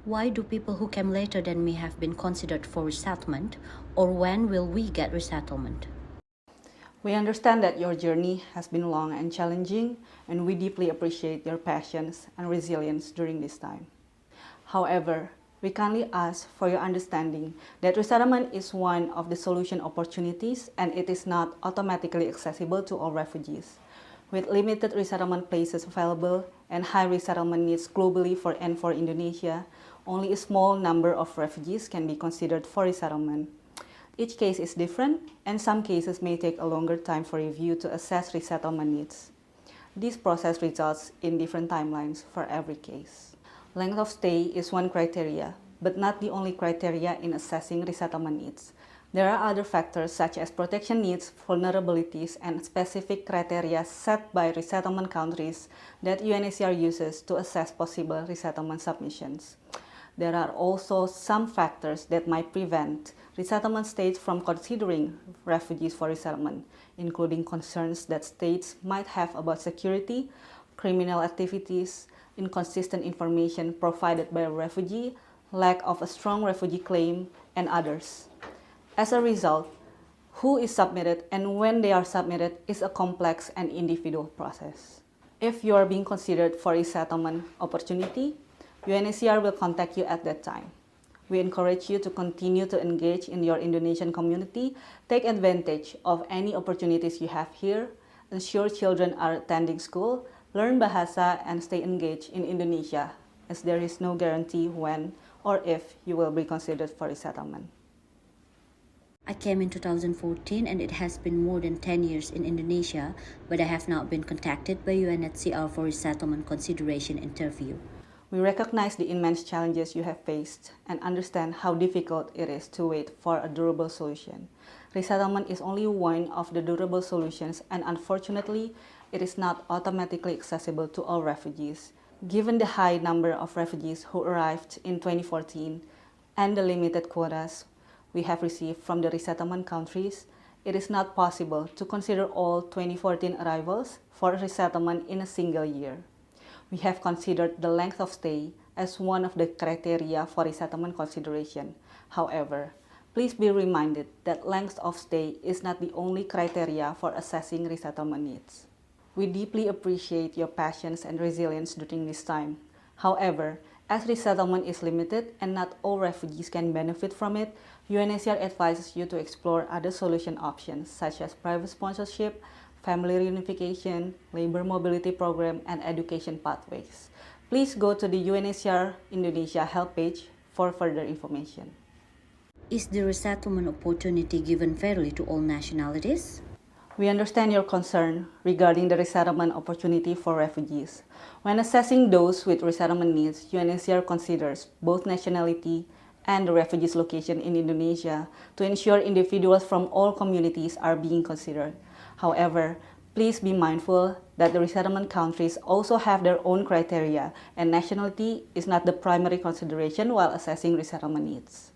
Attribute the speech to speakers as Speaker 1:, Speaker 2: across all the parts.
Speaker 1: Why do people who came later than me have been considered for resettlement, or when will we get resettlement?
Speaker 2: We understand that your journey has been long and challenging, and we deeply appreciate your patience and resilience during this time. However, we kindly ask for your understanding that resettlement is one of the solution opportunities and it is not automatically accessible to all refugees. With limited resettlement places available and high resettlement needs globally and for Indonesia, only a small number of refugees can be considered for resettlement. Each case is different, and some cases may take a longer time for review to assess resettlement needs. This process results in different timelines for every case. Length of stay is one criteria, but not the only criteria in assessing resettlement needs. There are other factors such as protection needs, vulnerabilities, and specific criteria set by resettlement countries that UNHCR uses to assess possible resettlement submissions. There are also some factors that might prevent resettlement states from considering refugees for resettlement, including concerns that states might have about security, criminal activities, inconsistent information provided by a refugee, lack of a strong refugee claim, and others. As a result, who is submitted and when they are submitted is a complex and individual process. If you are being considered for resettlement opportunity, UNHCR will contact you at that time. We encourage you to continue to engage in your Indonesian community, take advantage of any opportunities you have here, ensure children are attending school, learn Bahasa, and stay engaged in Indonesia, as there is no guarantee when or if you will be considered for resettlement.
Speaker 1: I came in 2014 and it has been more than 10 years in Indonesia, but I have not been contacted by UNHCR for resettlement consideration interview.
Speaker 2: We recognize the immense challenges you have faced and understand how difficult it is to wait for a durable solution. Resettlement is only one of the durable solutions, and unfortunately, it is not automatically accessible to all refugees. Given the high number of refugees who arrived in 2014 and the limited quotas we have received from the resettlement countries, it is not possible to consider all 2014 arrivals for resettlement in a single year. We have considered the length of stay as one of the criteria for resettlement consideration. However, please be reminded that length of stay is not the only criteria for assessing resettlement needs. We deeply appreciate your patience and resilience during this time. However, as resettlement is limited and not all refugees can benefit from it, UNHCR advises you to explore other solution options such as private sponsorship, family reunification, labor mobility program, and education pathways. Please go to the UNHCR Indonesia help page for further information.
Speaker 1: Is the resettlement opportunity given fairly to all nationalities?
Speaker 2: We understand your concern regarding the resettlement opportunity for refugees. When assessing those with resettlement needs, UNHCR considers both nationality and the refugee's location in Indonesia to ensure individuals from all communities are being considered. However, please be mindful that the resettlement countries also have their own criteria, and nationality is not the primary consideration while assessing resettlement needs.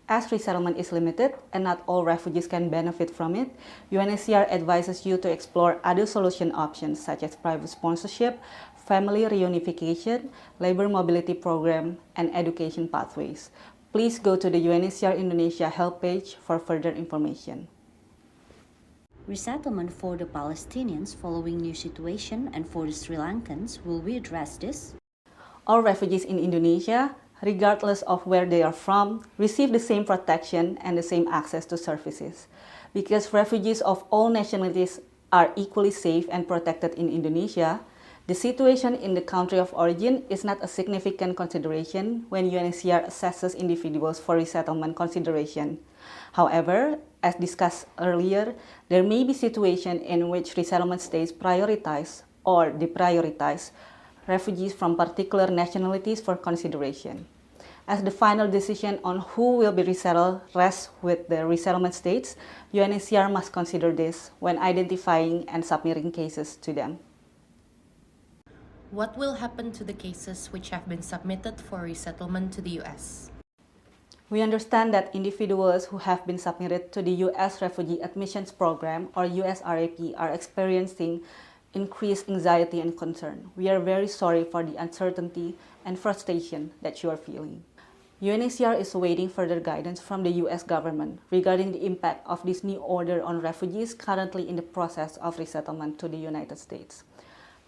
Speaker 2: As resettlement is limited and not all refugees can benefit from it, UNHCR advises you to explore other solution options such as private sponsorship, family reunification, labor mobility program, and education pathways. Please go to the UNHCR Indonesia help page for further information.
Speaker 1: Resettlement for the Palestinians following new situation and for the Sri Lankans, will we address this?
Speaker 2: All refugees in Indonesia, regardless of where they are from, receive the same protection and the same access to services. Because refugees of all nationalities are equally safe and protected in Indonesia, the situation in the country of origin is not a significant consideration when UNHCR assesses individuals for resettlement consideration. However, as discussed earlier, there may be situations in which resettlement states prioritize or deprioritize refugees from particular nationalities for consideration. As the final decision on who will be resettled rests with the resettlement states, UNHCR must consider this when identifying and submitting cases to them.
Speaker 3: What will happen to the cases which have been submitted for resettlement to the US?
Speaker 2: We understand that individuals who have been submitted to the U.S. Refugee Admissions Program or USRAP are experiencing increased anxiety and concern. We are very sorry for the uncertainty and frustration that you are feeling. UNHCR is awaiting further guidance from the US government regarding the impact of this new order on refugees currently in the process of resettlement to the United States.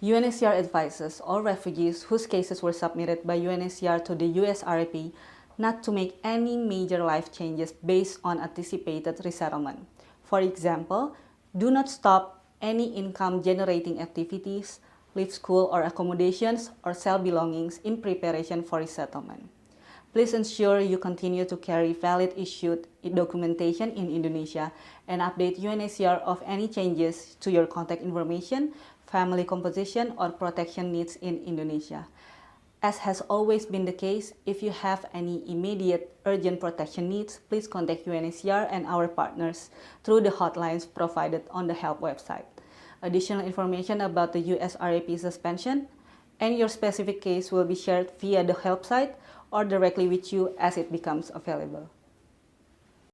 Speaker 2: UNHCR advises all refugees whose cases were submitted by UNHCR to the USRAP not to make any major life changes based on anticipated resettlement. For example, do not stop any income-generating activities, leave school or accommodations, or sell belongings in preparation for resettlement. Please ensure you continue to carry valid issued documentation in Indonesia and update UNHCR of any changes to your contact information, family composition, or protection needs in Indonesia. As has always been the case, if you have any immediate urgent protection needs, please contact UNHCR and our partners through the hotlines provided on the help website. Additional information about the USRAP suspension and your specific case will be shared via the help site or directly with you as it becomes available.